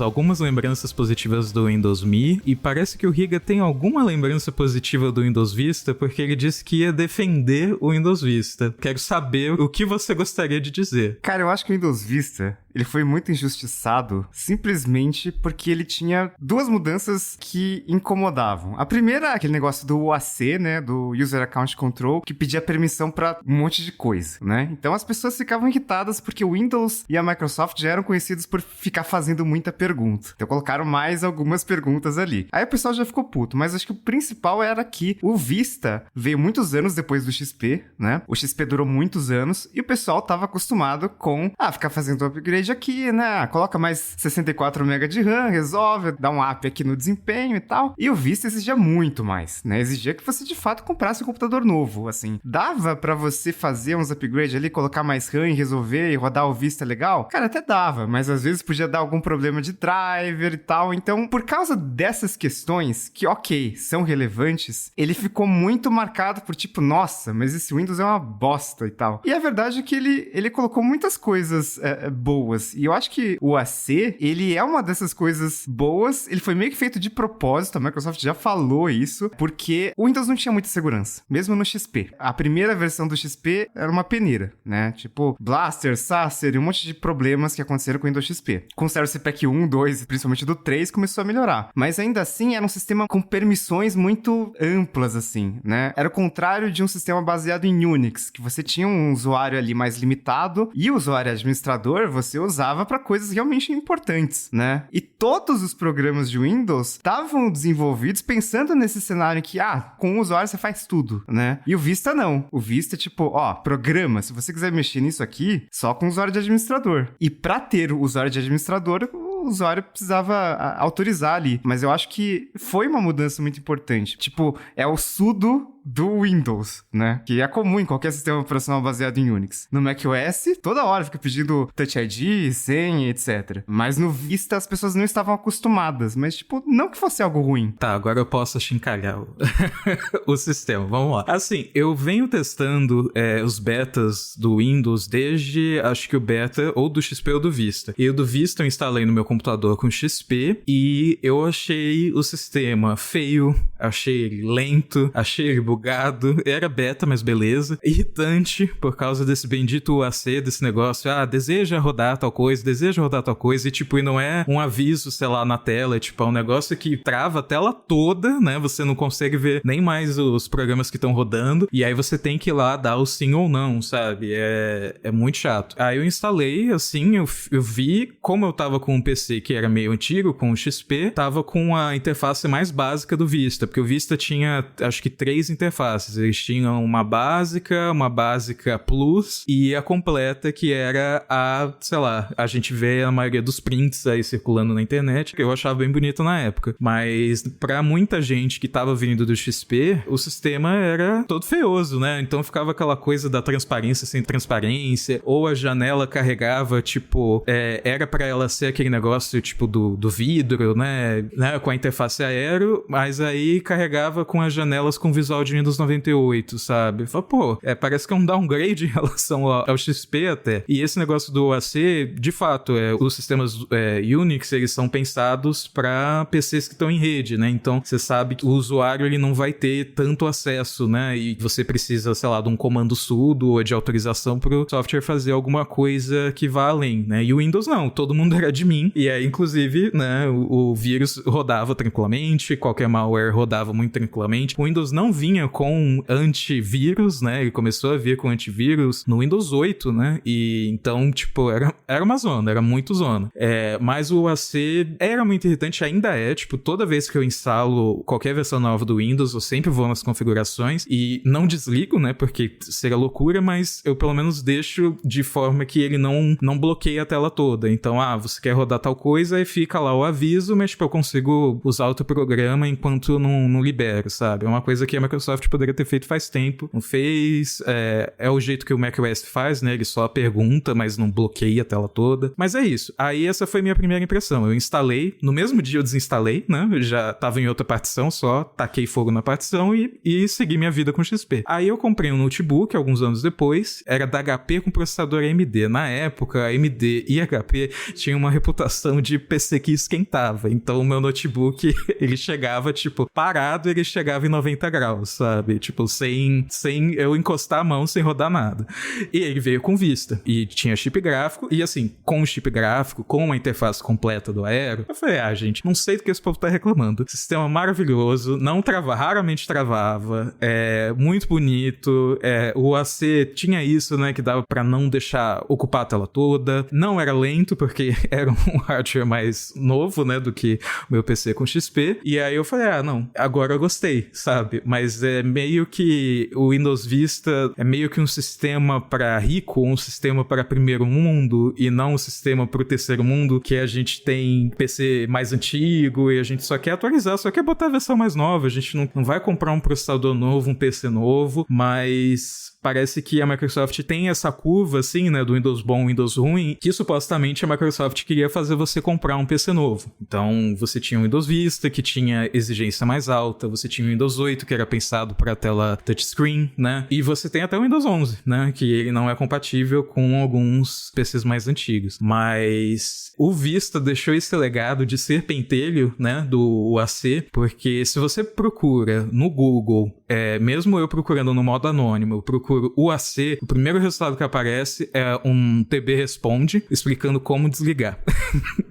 algumas lembranças positivas do Windows Me, e parece que o Riga tem alguma lembrança positiva do Windows Vista, porque ele disse que ia defender o Windows Vista. Quero saber o que você gostaria de dizer. Cara, eu acho que o Windows Vista, ele foi muito injustiçado simplesmente porque ele tinha duas mudanças que incomodavam. A primeira, aquele negócio do UAC, né, do User Account Control, que pedia permissão pra um monte de coisa, né? Então as pessoas ficavam irritadas porque o Windows e a Microsoft já eram conhecidos por ficar fazendo muita pergunta. Então colocaram mais algumas perguntas ali. Aí o pessoal já ficou puto, mas acho que o principal era que o Vista veio muitos anos depois do XP, né? O XP durou muitos anos e o pessoal tava acostumado com, ficar fazendo upgrade aqui, né? Coloca mais 64 MB de RAM, resolve, dá um up aqui no desempenho e tal. E o Vista exigia muito mais, né? Exigia que você de fato comprasse um computador novo, assim. Dava pra você fazer uns upgrades ali, colocar mais RAM e resolver e rodar o Vista legal? Cara, até dava, mas às vezes podia dar algum problema de driver e tal. Então, por causa dessas questões, que ok, são relevantes, ele ficou muito marcado por tipo, nossa, mas esse Windows é uma bosta e tal. E a verdade é que ele colocou muitas coisas boas. E eu acho que o AC, ele é uma dessas coisas boas. Ele foi meio que feito de propósito, a Microsoft já falou isso, porque o Windows não tinha muita segurança, mesmo no XP. A primeira versão do XP era uma peneira, né? Tipo, Blaster, Sacer e um monte de problemas que aconteceram com o Windows XP. Com o Service Pack 1, 2, principalmente do 3, começou a melhorar. Mas ainda assim, era um sistema com permissões muito amplas, assim, né? Era o contrário de um sistema baseado em Unix, que você tinha um usuário ali mais limitado e o usuário administrador, você usava para coisas realmente importantes, né? E todos os programas de Windows estavam desenvolvidos pensando nesse cenário que, com o usuário você faz tudo, né? E o Vista não. O Vista é tipo, programa, se você quiser mexer nisso aqui, só com o usuário de administrador. E para ter o usuário de administrador, o usuário precisava autorizar ali. Mas eu acho que foi uma mudança muito importante. Tipo, é o sudo do Windows, né? Que é comum em qualquer sistema operacional baseado em Unix. No macOS, toda hora fica pedindo Touch ID, senha, etc. Mas no Vista as pessoas não estavam acostumadas. Mas, tipo, não que fosse algo ruim. Tá, agora eu posso achincalhar o sistema. Vamos lá. Assim, eu venho testando os betas do Windows desde, acho que o beta ou do XP ou do Vista. E o do Vista eu instalei no meu computador com XP e eu achei o sistema feio, achei ele lento, achei ele bugado, era beta, mas beleza. Irritante por causa desse bendito UAC, desse negócio, deseja rodar tal coisa, e tipo, e não é um aviso, sei lá, na tela, tipo, é um negócio que trava a tela toda, né, você não consegue ver nem mais os programas que estão rodando, e aí você tem que ir lá dar o sim ou não, sabe, é muito chato. Aí eu instalei, assim, eu vi, como eu tava com um PC que era meio antigo, com o XP, tava com a interface mais básica do Vista, porque o Vista tinha, acho que 3 interfaces. Eles tinham uma básica Plus e a completa, que era sei lá, a gente vê a maioria dos prints aí circulando na internet, que eu achava bem bonito na época. Mas pra muita gente que tava vindo do XP, o sistema era todo feioso, né? Então ficava aquela coisa da transparência sem transparência, ou a janela carregava, tipo, era pra ela ser aquele negócio, tipo, do vidro, né? Com a interface aéreo, mas aí carregava com as janelas com visual de Windows 98, sabe? Fala, parece que é um downgrade em relação ao XP até. E esse negócio do OAC, de fato, os sistemas Unix, eles são pensados para PCs que estão em rede, né? Então, você sabe que o usuário, ele não vai ter tanto acesso, né? E você precisa, sei lá, de um comando sudo ou de autorização pro software fazer alguma coisa que vá além, né? E o Windows não, todo mundo era admin, e aí, inclusive, né, o vírus rodava tranquilamente, qualquer malware rodava muito tranquilamente. O Windows não vinha com antivírus, né? Ele começou a vir com antivírus no Windows 8, né? E então, tipo, era uma zona, era muito zona. Mas o UAC era muito irritante, ainda é, tipo, toda vez que eu instalo qualquer versão nova do Windows, eu sempre vou nas configurações e não desligo, né? Porque seria loucura, mas eu pelo menos deixo de forma que ele não bloqueie a tela toda. Então, você quer rodar tal coisa e fica lá o aviso, mas, tipo, eu consigo usar outro programa enquanto não libero, sabe? É uma coisa que a Microsoft poderia ter feito faz tempo, não fez, é o jeito que o macOS faz, né, ele só pergunta, mas não bloqueia a tela toda, mas é isso. Aí essa foi minha primeira impressão, eu instalei, no mesmo dia eu desinstalei, né, eu já tava em outra partição, só taquei fogo na partição e segui minha vida com XP. Aí eu comprei um notebook, alguns anos depois, era da HP com processador AMD, na época, a AMD e a HP tinham uma reputação de PC que esquentava, então o meu notebook, ele chegava, tipo, parado, ele chegava em 90 graus, sabe? Tipo, sem eu encostar a mão, sem rodar nada. E ele veio com Vista. E tinha chip gráfico. E assim, com o chip gráfico, com uma interface completa do Aero, eu falei, gente, não sei do que esse povo tá reclamando. Sistema maravilhoso, não trava, raramente travava, muito bonito, o AC tinha isso, né, que dava pra não deixar ocupar a tela toda, não era lento, porque era um hardware mais novo, né, do que o meu PC com XP. E aí eu falei, não, agora eu gostei, sabe? Mas é meio que o Windows Vista é meio que um sistema para rico, um sistema para primeiro mundo e não um sistema para o terceiro mundo, que a gente tem PC mais antigo e a gente só quer atualizar, só quer botar a versão mais nova, a gente não vai comprar um processador novo, um PC novo, mas parece que a Microsoft tem essa curva, assim, né, do Windows bom, Windows ruim, que supostamente a Microsoft queria fazer você comprar um PC novo. Então, você tinha o Windows Vista, que tinha exigência mais alta, você tinha o Windows 8, que era pensado para tela touchscreen, né, e você tem até o Windows 11, né, que ele não é compatível com alguns PCs mais antigos. Mas o Vista deixou esse legado de ser pentelho, né, do UAC, porque se você procura no Google mesmo eu procurando no modo anônimo, eu procuro UAC, o primeiro resultado que aparece é um TB responde explicando como desligar.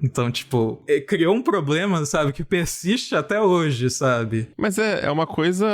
Então, tipo, criou um problema, sabe, que persiste até hoje, sabe? Mas é uma coisa,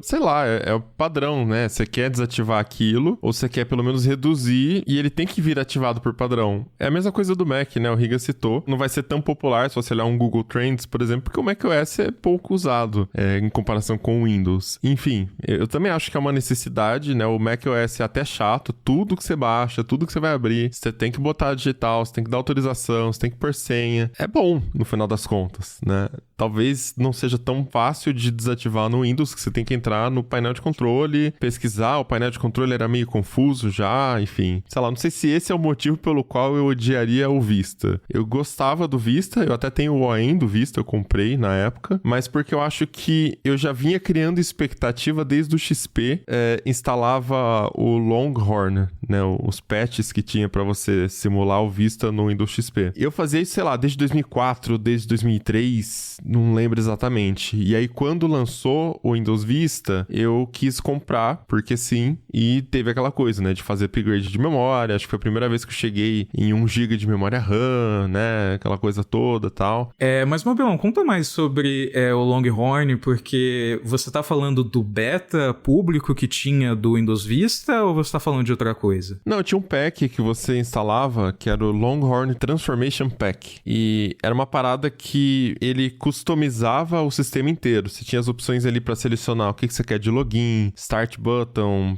sei lá, é o padrão, né? Você quer desativar aquilo, ou você quer pelo menos reduzir, e ele tem que vir ativado por padrão. É a mesma coisa do Mac, né? O Riga citou. Não vai ser tão popular se você olhar um Google Trends, por exemplo, porque o macOS é pouco usado em comparação com o Windows. Enfim, eu também acho que é uma necessidade, né? O macOS é até chato, tudo que você baixa, tudo que você vai abrir, você tem que botar digital, você tem que dar autorização, você tem que pôr senha. É bom, no final das contas, né? Talvez não seja tão fácil de desativar no Windows, que você tem que entrar no painel de controle, pesquisar, o painel de controle era meio confuso já, enfim. Sei lá, não sei se esse é o motivo pelo qual eu odiaria o Vista. Eu gostava do Vista, eu até tenho o OEM do Vista, eu comprei na época, mas porque eu acho que eu já vinha criando expectativa desde o XP, instalava o Longhorn, né, os patches que tinha pra você simular o Vista no Windows XP. Eu fazia isso, sei lá, desde 2004, desde 2003, não lembro exatamente. E aí, quando lançou o Windows Vista, eu quis comprar, porque sim, e teve aquela coisa, né, de fazer upgrade de memória. Acho que foi a primeira vez que eu cheguei em 1 GB de memória RAM, né, aquela coisa toda e tal. Mas, Mobilão, conta mais sobre o Longhorn, porque você tá falando do beta público que tinha do Windows Vista, ou você tá falando de outra coisa? Não, tinha um pack que você instalava, que era o Longhorn Transformation Pack, e era uma parada que ele customizava o sistema inteiro. Você tinha as opções ali para selecionar o que você quer de login, start button,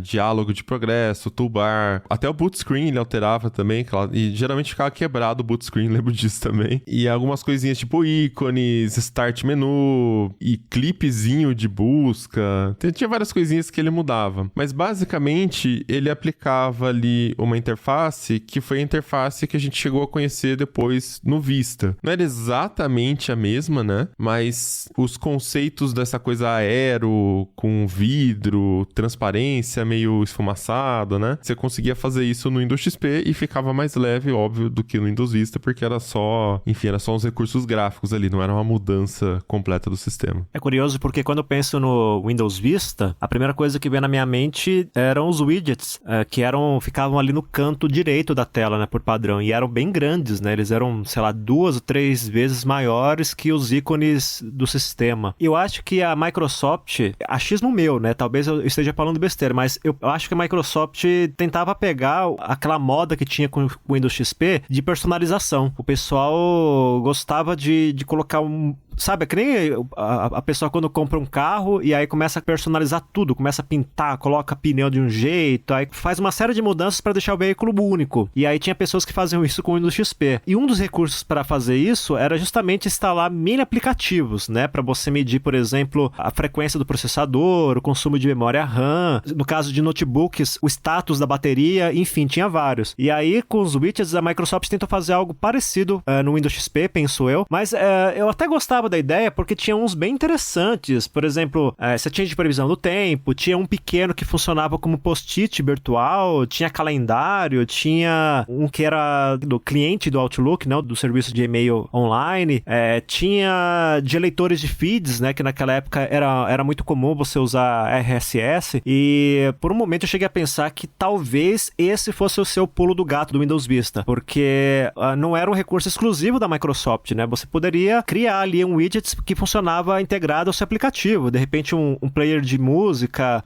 diálogo de progresso, toolbar, até o boot screen ele alterava também, e geralmente ficava quebrado o boot screen, lembro disso também. E algumas coisinhas tipo ícones, start menu e clipezinho de busca. Tinha várias coisinhas que ele mudava. Mas basicamente ele aplicava ali uma interface que foi a interface que a gente chegou a conhecer depois no Vista. Não era exatamente a mesma, né? Mas os conceitos dessa coisa aero, com vidro, transparência meio esfumaçado, né? Você conseguia fazer isso no Windows XP e ficava mais leve, óbvio, do que no Windows Vista, porque era só, enfim, era só uns recursos gráficos ali, não era uma mudança completa do sistema. É curioso porque quando eu penso no Windows Vista, a primeira coisa que vem na minha mente eram os widgets, que ficavam ali no canto direito da tela, né, por padrão, e eram bem grandes, né? Eles eram, sei lá, 2 ou 3 vezes maiores que os ícones do sistema. E eu acho que a Microsoft, achismo meu, né, talvez eu esteja falando besteira, mas eu acho que a Microsoft tentava pegar aquela moda que tinha com o Windows XP de personalização. O pessoal gostava de colocar sabe, é que nem a pessoa quando compra um carro e aí começa a personalizar tudo, começa a pintar, coloca pneu de um jeito, aí faz uma série de mudanças para deixar o veículo único. E aí tinha pessoas que faziam isso com o Windows XP. E um dos recursos para fazer isso era justamente instalar mini aplicativos, né, para você medir, por exemplo, a frequência do processador, o consumo de memória RAM, no caso de notebooks, o status da bateria, enfim, tinha vários. E aí, com os widgets, a Microsoft tentou fazer algo parecido no Windows XP, penso eu, mas eu até gostava da ideia porque tinha uns bem interessantes. Por exemplo, você tinha de previsão do tempo, tinha um pequeno que funcionava como post-it virtual, tinha calendário, tinha um que era do cliente do Outlook, né, do serviço de e-mail online, tinha de leitores de feeds, né, que naquela época era muito comum você usar RSS, e por um momento eu cheguei a pensar que talvez esse fosse o seu pulo do gato do Windows Vista, porque não era um recurso exclusivo da Microsoft, né, você poderia criar ali um widget que funcionava integrado ao seu aplicativo, de repente um player de música,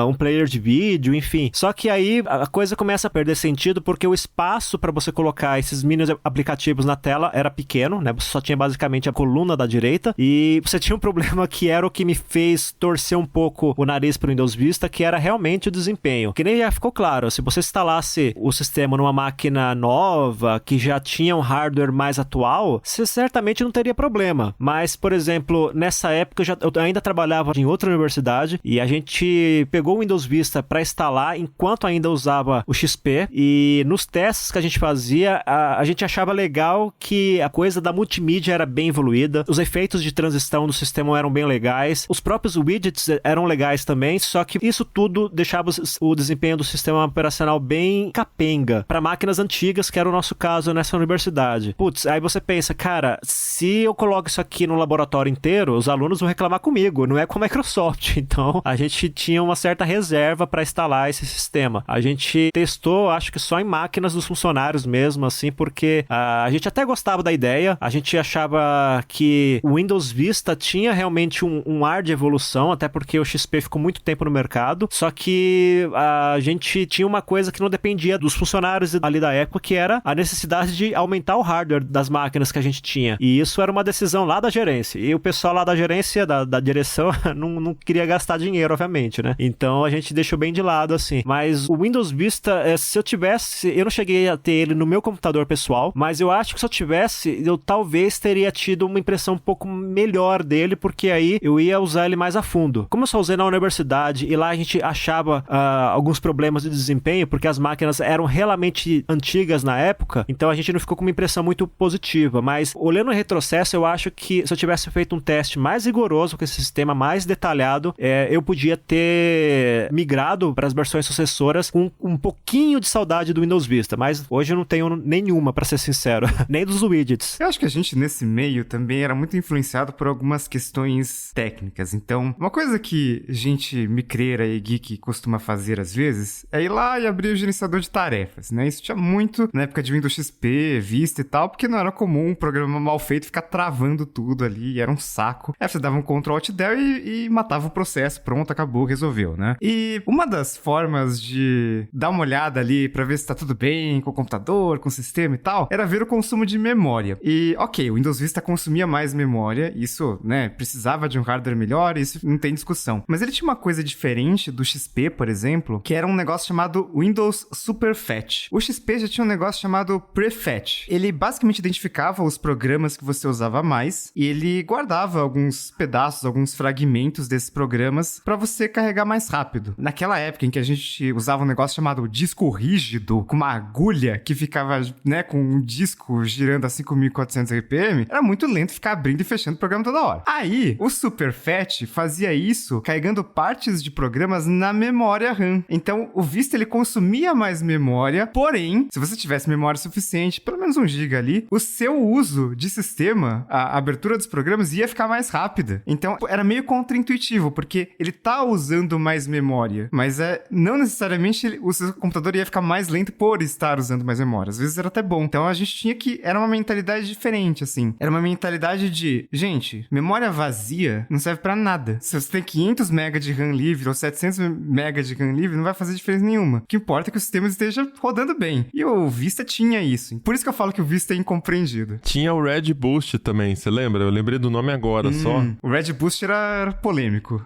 um player de vídeo, enfim. Só que aí a coisa começa a perder sentido porque o espaço para você colocar esses mini aplicativos na tela era pequeno, né? Você só tinha basicamente a coluna da direita e você tinha um problema que era o que me fez torcer um pouco o nariz para o Windows Vista, que era realmente o desempenho. Que nem já ficou claro, se você instalasse o sistema numa máquina nova, que já tinha um hardware mais atual, você certamente não teria problema. Mas, por exemplo, nessa época eu ainda trabalhava em outra universidade e a gente pegou o Windows Vista para instalar enquanto ainda usava o XP, e nos testes que a gente fazia, a gente achava legal que a coisa da multimídia era bem evoluída, os efeitos de transição do sistema eram bem legais, os próprios widgets eram legais também, só que isso tudo deixava o desempenho do sistema operacional bem capenga para máquinas antigas, que era o nosso caso nessa universidade. Putz, aí você pensa, cara, se eu coloco isso isso aqui no laboratório inteiro, os alunos vão reclamar comigo, não é com a Microsoft. Então, a gente tinha uma certa reserva para instalar esse sistema. A gente testou, acho que só em máquinas dos funcionários mesmo, assim, porque a gente até gostava da ideia, a gente achava que o Windows Vista tinha realmente um ar de evolução, até porque o XP ficou muito tempo no mercado, só que a gente tinha uma coisa que não dependia dos funcionários ali da época, que era a necessidade de aumentar o hardware das máquinas que a gente tinha. E isso era uma decisão lá da gerência. E o pessoal lá da gerência, da direção, não queria gastar dinheiro, obviamente, né? Então a gente deixou bem de lado, assim. Mas o Windows Vista, se eu tivesse... Eu não cheguei a ter ele no meu computador pessoal, mas eu acho que se eu tivesse, eu talvez teria tido uma impressão um pouco melhor dele, porque aí eu ia usar ele mais a fundo. Como eu só usei na universidade e lá a gente achava alguns problemas de desempenho, porque as máquinas eram realmente antigas na época, então a gente não ficou com uma impressão muito positiva. Mas olhando o retrocesso, eu acho que se eu tivesse feito um teste mais rigoroso com esse sistema mais detalhado, eu podia ter migrado para as versões sucessoras com um pouquinho de saudade do Windows Vista, mas hoje eu não tenho nenhuma, para ser sincero, nem dos widgets. Eu acho que a gente nesse meio também era muito influenciado por algumas questões técnicas. Então, uma coisa que gente micreira e geek costuma fazer às vezes é ir lá e abrir o gerenciador de tarefas, né? Isso tinha muito na época de Windows XP, Vista e tal, porque não era comum um programa mal feito ficar travando tudo ali, era um saco. Aí você dava um Ctrl Alt Del e matava o processo, pronto, acabou, resolveu, né? E uma das formas de dar uma olhada ali pra ver se tá tudo bem com o computador, com o sistema e tal, era ver o consumo de memória. E, ok, o Windows Vista consumia mais memória, isso, né, precisava de um hardware melhor, isso não tem discussão. Mas ele tinha uma coisa diferente do XP, por exemplo, que era um negócio chamado Windows Superfetch. O XP já tinha um negócio chamado Prefetch. Ele basicamente identificava os programas que você usava mais e ele guardava alguns pedaços, alguns fragmentos desses programas para você carregar mais rápido. Naquela época em que a gente usava um negócio chamado disco rígido, com uma agulha que ficava, né, com um disco girando a 5.400 RPM, era muito lento ficar abrindo e fechando o programa toda hora. Aí, o Superfetch fazia isso carregando partes de programas na memória RAM. Então, o Vista, ele consumia mais memória, porém, se você tivesse memória suficiente, pelo menos 1 GB ali, o seu uso de sistema, a abertura dos programas ia ficar mais rápida. Então, era meio contraintuitivo, porque ele tá usando mais memória, mas não necessariamente o seu computador ia ficar mais lento por estar usando mais memória. Às vezes era até bom. Então, a gente tinha que... Era uma mentalidade diferente, assim. Era uma mentalidade de, gente, memória vazia não serve pra nada. Se você tem 500 MB de RAM livre ou 700 MB de RAM livre, não vai fazer diferença nenhuma. O que importa é que o sistema esteja rodando bem. E o Vista tinha isso. Por isso que eu falo que o Vista é incompreendido. Tinha o Red Boost também, você lembra? Eu lembrei do nome agora só. O Red Boost era polêmico.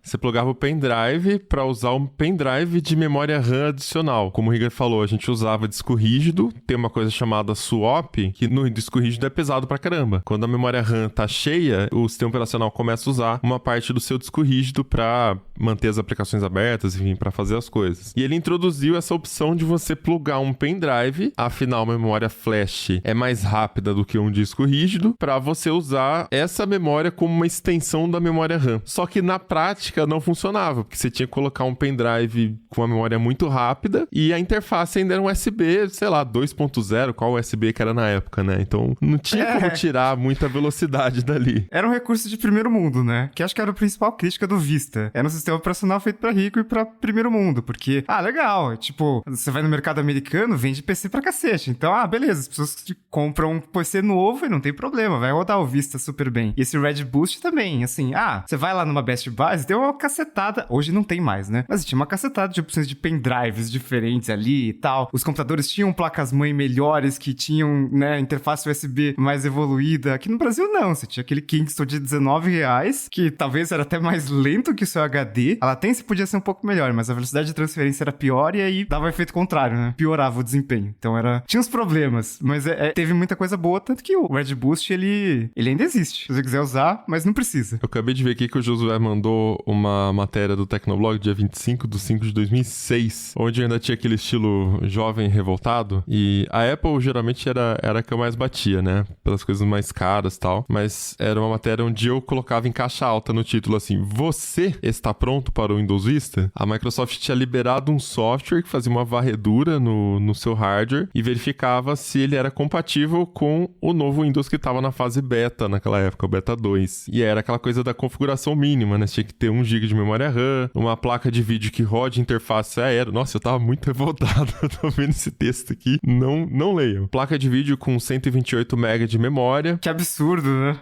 Você plugava o pendrive para usar um pendrive de memória RAM adicional. Como o Riga falou, a gente usava disco rígido, tem uma coisa chamada swap, que no disco rígido é pesado pra caramba. Quando a memória RAM tá cheia, o sistema operacional começa a usar uma parte do seu disco rígido para manter as aplicações abertas, enfim, para fazer as coisas. E ele introduziu essa opção de você plugar um pendrive, afinal a memória flash é mais rápida do que um disco rígido, para você usar essa memória como uma extensão da memória RAM. Só que na prática não funcionava, porque você tinha que colocar um pendrive com uma memória muito rápida e a interface ainda era um USB, sei lá, 2.0, qual USB que era na época, né? Então não tinha como tirar muita velocidade dali. Era um recurso de primeiro mundo, né? Que acho que era a principal crítica do Vista. Era um sistema operacional feito pra rico e pra primeiro mundo, porque, legal, tipo, você vai no mercado americano, vende PC pra cacete. Então, beleza, as pessoas compram um PC novo e não tem problema, vai rodar o Vista super bem. E esse Red Boost também, assim, você vai lá numa Best Buy, você tem uma cacetada, hoje não tem mais, né? Mas tinha uma cacetada de opções de pendrives diferentes ali e tal. Os computadores tinham placas-mãe melhores, que tinham, né, interface USB mais evoluída. Aqui no Brasil, não. Você tinha aquele Kingston de R$19, que talvez era até mais lento que o seu HD. A latência podia ser um pouco melhor, mas a velocidade de transferência era pior e aí dava o efeito contrário, né? Piorava o desempenho. Então tinha uns problemas, mas teve muita coisa boa, tanto que o Red Boost, ele ainda existe. Se você quiser usar, mas não precisa. Eu acabei de ver aqui que o Josué mandou uma matéria do Tecnoblog, dia 25/5/2006, onde ainda tinha aquele estilo jovem revoltado, e a Apple geralmente era a que eu mais batia, né? Pelas coisas mais caras e tal, mas era uma matéria onde eu colocava em caixa alta no título assim: você está pronto para o Windows Vista? A Microsoft tinha liberado um software que fazia uma varredura no seu hardware e verificava se ele era compatível com o novo Windows que estava na fase beta naquela época, o beta 2. E era aquela coisa da configuração mínima, né? Você tinha que ter 1 GB de memória RAM, uma placa de vídeo que rode interface aérea. Nossa, eu tava muito revoltado. Eu tô vendo esse texto aqui. Não leiam. Placa de vídeo com 128 MB de memória. Que absurdo, né?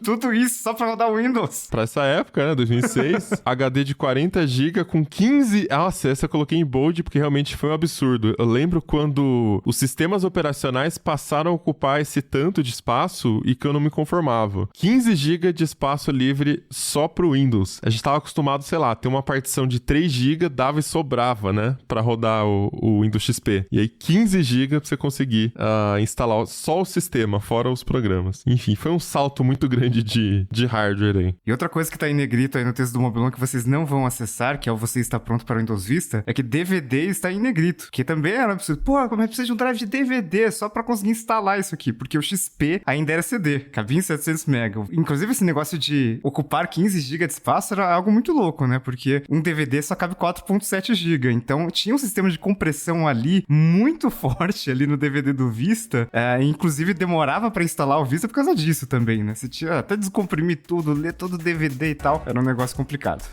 Tudo isso só pra rodar o Windows. Pra essa época, né? 2006. HD de 40 GB com 15... Nossa, essa eu coloquei em bold porque realmente foi um absurdo. Eu lembro quando os sistemas operacionais passaram a ocupar esse tanto de espaço e que eu não me conformava. 15 GB de espaço livre só pro Windows. A gente tava acostumado, sei lá, ter uma partição de 3 GB, dava e sobrava, né? Pra rodar o Windows XP. E aí 15 GB pra você conseguir instalar só o sistema, fora os programas. Enfim, foi um salto muito grande de hardware aí. E outra coisa que tá em negrito aí no texto do Mobilon que vocês não vão acessar, que é o Você Está Pronto para o Windows Vista, é que DVD está em negrito, que também era absurdo. Pô, como é que precisa de um drive de DVD só pra conseguir instalar isso aqui? Porque o XP ainda era CD, cabia em 700 MB. Inclusive esse negócio de ocupar 15 GB de espaço era algo muito louco, né? Porque um DVD só cabe 4.7 GB, então tinha um sistema de compressão ali muito forte ali no DVD do Vista, inclusive demorava pra instalar o Vista por causa disso também, né? Você tinha até descomprimir tudo, ler todo o DVD e tal. Era um negócio complicado.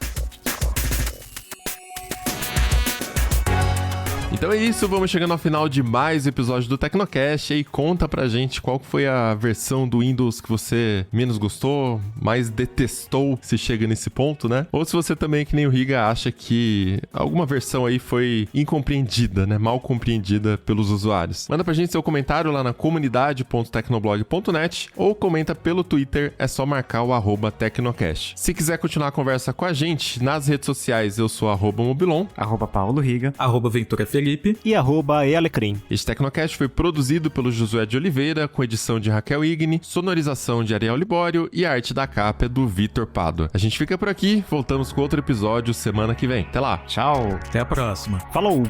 Então é isso, vamos chegando ao final de mais um episódio do Tecnocast. E aí conta pra gente qual foi a versão do Windows que você menos gostou, mais detestou, se chega nesse ponto, né? Ou se você também, que nem o Riga, acha que alguma versão aí foi incompreendida, né? Mal compreendida pelos usuários. Manda pra gente seu comentário lá na comunidade.tecnoblog.net ou comenta pelo Twitter, é só marcar o @Tecnocast. Se quiser continuar a conversa com a gente, nas redes sociais eu sou @Mobilon, @Paulo Riga, @Ventura Felipe e @Ealecrim. Este Tecnocast foi produzido pelo Josué de Oliveira, com edição de Raquel Igni, sonorização de Ariel Libório e a arte da capa é do Vitor Pádua. A gente fica por aqui, voltamos com outro episódio semana que vem. Até lá. Tchau. Até a próxima. Falou!